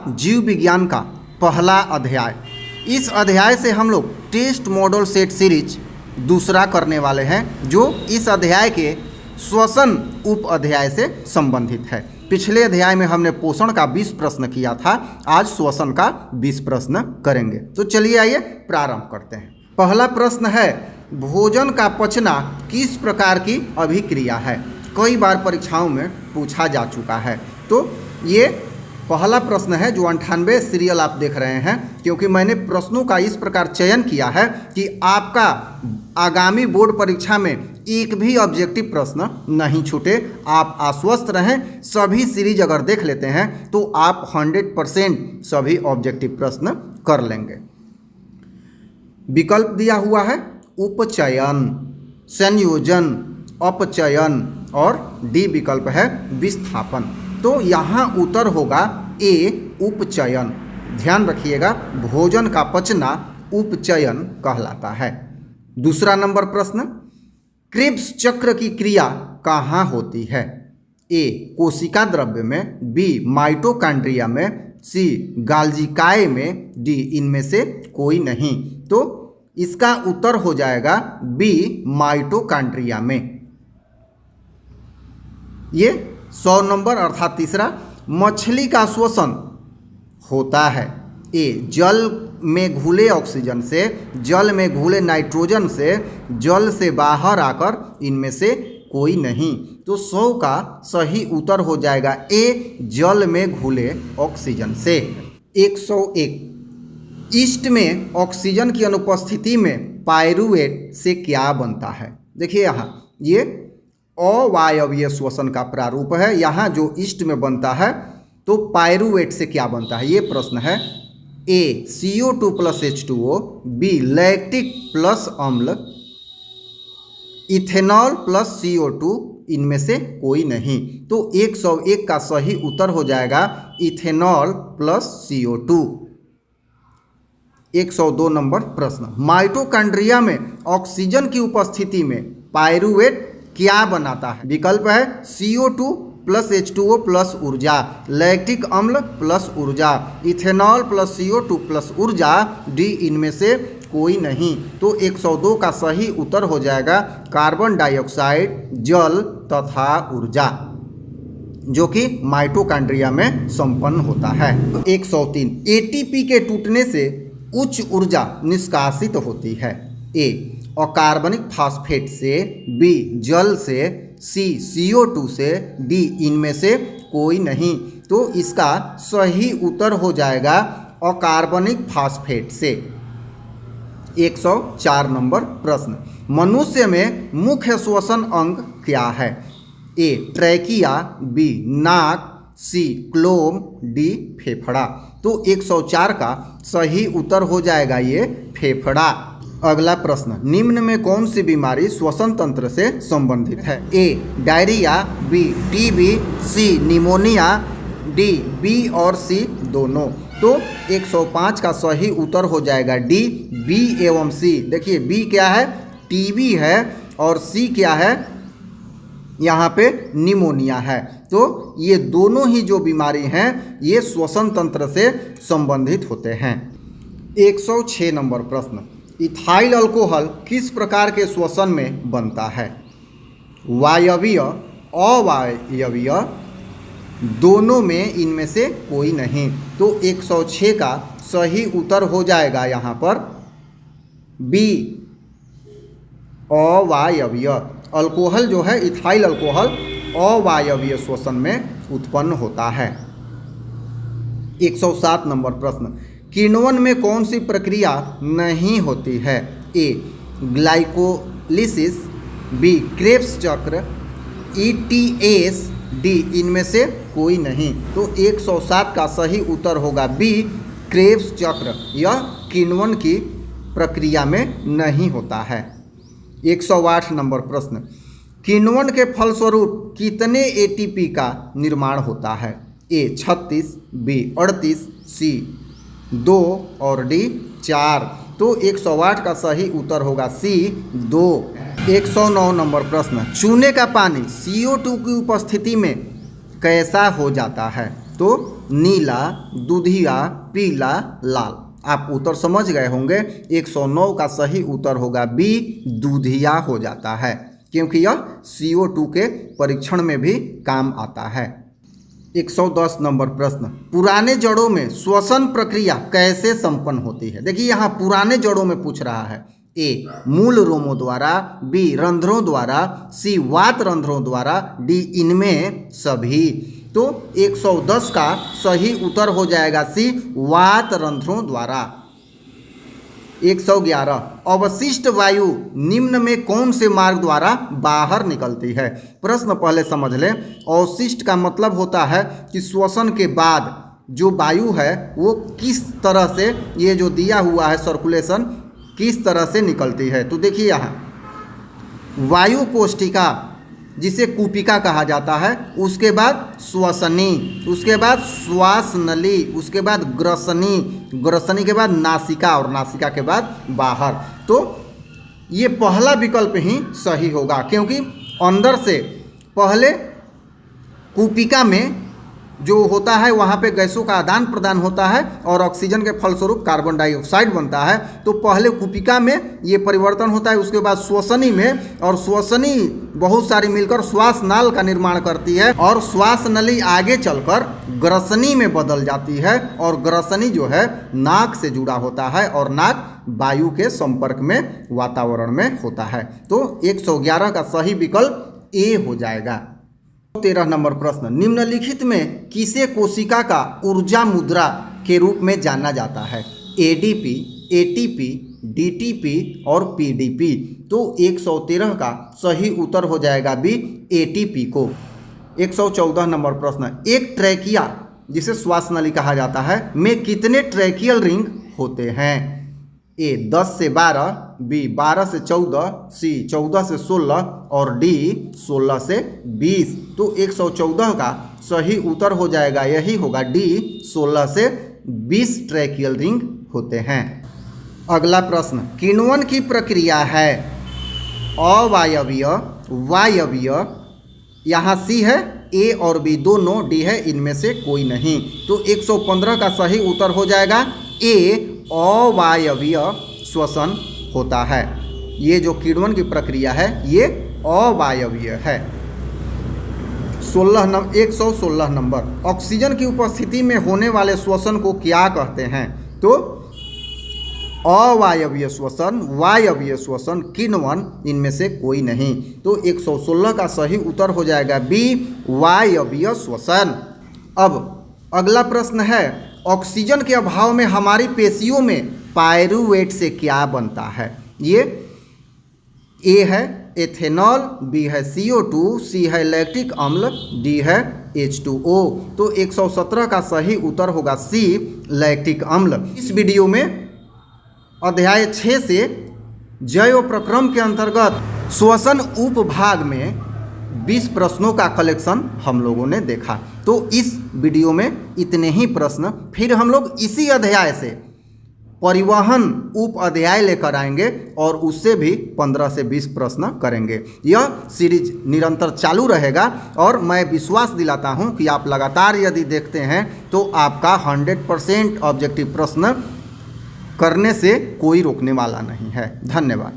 जीव विज्ञान का पहला अध्याय। इस अध्याय से हम लोग टेस्ट मॉडल सेट सीरीज दूसरा करने वाले हैं, जो इस अध्याय के श्वसन उप अध्याय से संबंधित है। पिछले अध्याय में हमने पोषण का 20 प्रश्न किया था, आज श्वसन का 20 प्रश्न करेंगे। तो चलिए आइए प्रारंभ करते हैं। पहला प्रश्न है, भोजन का पचना किस प्रकार की अभिक्रिया है? कई बार परीक्षाओं में पूछा जा चुका है। तो ये पहला प्रश्न है जो 98 सीरियल आप देख रहे हैं, क्योंकि मैंने प्रश्नों का इस प्रकार चयन किया है कि आपका आगामी बोर्ड परीक्षा में एक भी ऑब्जेक्टिव प्रश्न नहीं छूटे। आप आश्वस्त रहें, सभी सीरीज अगर देख लेते हैं तो आप 100% सभी ऑब्जेक्टिव प्रश्न कर लेंगे। विकल्प दिया हुआ है उपचयन, संयोजन, अपचयन और डी विकल्प है विस्थापन। तो यहाँ उत्तर होगा ए उपचयन। ध्यान रखिएगा, भोजन का पचना उपचयन कहलाता है। दूसरा नंबर प्रश्न, क्रेब्स चक्र की क्रिया कहाँ होती है? ए कोशिका द्रव्य में, बी माइटोकॉन्ड्रिया में, सी गाल्जी काय में, डी इनमें से कोई नहीं। तो इसका उत्तर हो जाएगा बी माइटोकॉन्ड्रिया में। ये 100 नंबर अर्थात तीसरा, मछली का श्वसन होता है ए जल में घुले ऑक्सीजन से, जल में घुले नाइट्रोजन से, जल से बाहर आकर, इनमें से कोई नहीं। तो 100 का सही उत्तर हो जाएगा ए जल में घुले ऑक्सीजन से। 101, ईस्ट में ऑक्सीजन की अनुपस्थिति में पायरुवेट से क्या बनता है? देखिए यहाँ ये अवायवीय श्वसन का प्रारूप है। यहाँ जो ईस्ट में बनता है तो पायरुवेट से क्या बनता है, ये प्रश्न है। A CO2 plus H2O, B lactic plus अम्ल, इथेनॉल प्लस CO2, इनमें से कोई नहीं। तो 101 का सही उत्तर हो जाएगा इथेनॉल प्लस CO2। 102 नंबर प्रश्न, माइटोकॉन्ड्रिया में ऑक्सीजन की उपस्थिति में पायरुवेट क्या बनाता है? विकल्प है CO2 प्लस H2O प्लस ऊर्जा, लैक्टिक अम्ल प्लस ऊर्जा, इथेनॉल प्लस CO2 प्लस ऊर्जा, डी इनमें से कोई नहीं। तो 102 का सही उत्तर हो जाएगा कार्बन डाइऑक्साइड, जल तथा ऊर्जा, जो कि माइटोकॉन्ड्रिया में संपन्न होता है। 103, ATP के टूटने से उच्च ऊर्जा निष्कासित होती है। ए अकार्बनिक फास्फेट से, बी जल से, सी CO2 से, डी इनमें से कोई नहीं। तो इसका सही उत्तर हो जाएगा अकार्बनिक फास्फेट से। 104 नंबर प्रश्न, मनुष्य में मुख्य श्वसन अंग क्या है? ए ट्रैकिया, बी नाक, सी क्लोम, डी फेफड़ा। तो 104 का सही उत्तर हो जाएगा ये फेफड़ा। अगला प्रश्न, निम्न में कौन सी बीमारी श्वसन तंत्र से संबंधित है? ए डायरिया, बी टीबी, सी निमोनिया, डी बी और सी दोनों। तो 105 का सही उत्तर हो जाएगा डी बी एवं सी। देखिए बी क्या है, टीबी है, और सी क्या है, यहाँ पे निमोनिया है। तो ये दोनों ही जो बीमारी हैं ये श्वसन तंत्र से संबंधित होते हैं। 106 नंबर प्रश्न, इथाइल अल्कोहल किस प्रकार के श्वसन में बनता है? वायवीय, अवायवीय, दोनों में, इनमें से कोई नहीं। तो 106 का सही उत्तर हो जाएगा यहाँ पर बी अवायवीय। अल्कोहल जो है इथाइल अल्कोहल अवायवीय श्वसन में उत्पन्न होता है। 107 नंबर प्रश्न, किण्वन में कौन सी प्रक्रिया नहीं होती है? ए ग्लाइकोलिसिस, बी क्रेब्स चक्र, ETS, डी इनमें से कोई नहीं। तो 107 का सही उत्तर होगा बी क्रेब्स चक्र। यह किण्वन की प्रक्रिया में नहीं होता है। 108 नंबर प्रश्न, किण्वन के फलस्वरूप कितने ATP का निर्माण होता है? ए 36, बी 38, सी 2 और डी 4। तो 108 का सही उत्तर होगा सी 2। 109 नंबर प्रश्न, चूने का पानी CO2 की उपस्थिति में कैसा हो जाता है? तो नीला, दूधिया, पीला, लाल। आप उत्तर समझ गए होंगे। 109 का सही उत्तर होगा बी, दूधिया हो जाता है, क्योंकि यह CO2 के परीक्षण में भी काम आता है। 110 नंबर प्रश्न, पुराने जड़ों में श्वसन प्रक्रिया कैसे संपन्न होती है? देखिए यहाँ पुराने जड़ों में पूछ रहा है। ए, मूल रोमों द्वारा, बी, रंध्रों द्वारा, सी, वात रंध्रों द्वारा, डी, इनमें सभी। तो 110 का सही उत्तर हो जाएगा सी, वात रंध्रों द्वारा। 111, अवशिष्ट वायु निम्न में कौन से मार्ग द्वारा बाहर निकलती है? प्रश्न पहले समझ लें। अवशिष्ट का मतलब होता है कि श्वसन के बाद जो वायु है वो किस तरह से, ये जो दिया हुआ है सर्कुलेशन, किस तरह से निकलती है। तो देखिए यहाँ वायु कोष्ठिका जिसे कूपिका कहा जाता है, उसके बाद श्वसनी, उसके बाद श्वास नली, उसके बाद ग्रसनी, ग्रसनी के बाद नासिका और नासिका के बाद बाहर। तो ये पहला विकल्प ही सही होगा, क्योंकि अंदर से पहले कूपिका में जो होता है वहाँ पे गैसों का आदान प्रदान होता है और ऑक्सीजन के फलस्वरूप कार्बन डाइऑक्साइड बनता है। तो पहले कूपिका में ये परिवर्तन होता है, उसके बाद श्वसनी में, और श्वसनी बहुत सारी मिलकर श्वास नाल का निर्माण करती है और श्वास नली आगे चलकर ग्रसनी में बदल जाती है, और ग्रसनी जो है नाक से जुड़ा होता है और नाक वायु के संपर्क में वातावरण में होता है। तो 111 का सही विकल्प ए हो जाएगा। 13 नंबर प्रश्न, निम्नलिखित में किसे कोशिका का ऊर्जा मुद्रा के रूप में जाना जाता है? ADP, ATP, DTP और PDP। तो 113 का सही उत्तर हो जाएगा बी, ATP को। 114 नंबर प्रश्न, एक ट्रैकिया जिसे श्वास नली कहा जाता है में कितने ट्रैकियल रिंग होते हैं? ए, 10 से 12, बी, 12 से 14, सी, 14 से 16 और डी, 16 से 20। तो 114 का सही उत्तर हो जाएगा, यही होगा डी, 16 से 20 ट्रैकियल रिंग होते हैं। अगला प्रश्न, किण्वन की प्रक्रिया है अवायवीय, वायवीय, यहाँ सी है, ए और बी दोनों, डी है, इनमें से कोई नहीं। तो 115 का सही उत्तर हो जाएगा ए, अवायवीय श्वसन होता है। ये जो किण्वन की प्रक्रिया है ये अवायवीय है। 116 नंबर, ऑक्सीजन की उपस्थिति में होने वाले श्वसन को क्या कहते हैं? तो अवायवीय श्वसन, वायवीय श्वसन, किण्वन, इनमें से कोई नहीं। तो 116 का सही उत्तर हो जाएगा बी, वायवीय श्वसन। अब अगला प्रश्न है, ऑक्सीजन के अभाव में हमारी पेशियों में पायरुवेट से क्या बनता है? ये ए है एथेनॉल, बी है CO2, सी है लैक्टिक अम्ल, डी है H2O। तो 117 का सही उत्तर होगा सी, लैक्टिक अम्ल। इस वीडियो में अध्याय 6 से जैव प्रक्रम के अंतर्गत श्वसन उपभाग में 20 प्रश्नों का कलेक्शन हम लोगों ने देखा। तो इस वीडियो में इतने ही प्रश्न, फिर हम लोग इसी अध्याय से परिवहन उप अध्याय लेकर आएंगे और उससे भी 15 से 20 प्रश्न करेंगे। यह सीरीज निरंतर चालू रहेगा और मैं विश्वास दिलाता हूं कि आप लगातार यदि देखते हैं तो आपका 100% ऑब्जेक्टिव प्रश्न करने से कोई रोकने वाला नहीं है। धन्यवाद।